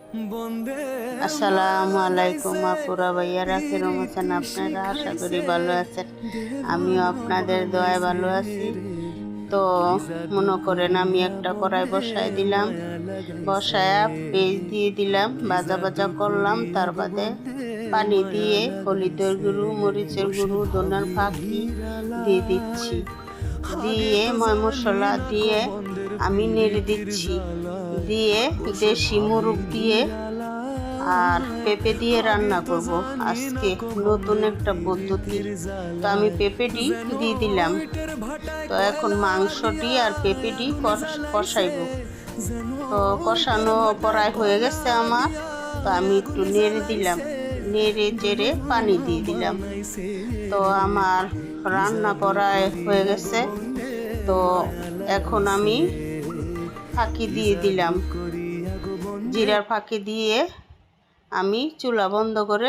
আসসালামু আলাইকুম আপুরা ভাইয়ারা, কেরম আছেন আপনারা? আশা করি ভালো আছেন। আমিও আপনাদের দোয়ায় ভালো আছি। তো মনে করেন আমি একটা কড়াই বসায় দিলাম, বসায়া পেঁয়াজ দিয়ে দিলাম, ভাজা ভাজা করলাম। তার বাদে পানি দিয়ে হলুদের গুঁড়ো, মরিচের গুঁড়ো, ধনিয়ার ফাঁকি দিয়ে দিচ্ছি। দিয়ে ময় মশলা দিয়ে আমি নেড়ে দিচ্ছি। দিয়ে দেশি মুরগ দিয়ে আর পেঁপে দিয়ে রান্না করব আজকে, নতুন একটা পদ্ধতি। তো আমি পেঁপেটি দিয়ে দিলাম। তো এখন মাংসটি আর পেঁপেটি কষাইব। তো কষানো প্রায় হয়ে গেছে আমার। তো আমি একটু নেড়ে দিলাম, নেড়ে চেড়ে পানি দিয়ে দিলাম। তো আমার রান্না করায় হয়ে গেছে। তো এখন আমি ফাঁকি দিয়ে দিলাম, জিরার ফাঁকি দিয়ে আমি চুলা বন্ধ করে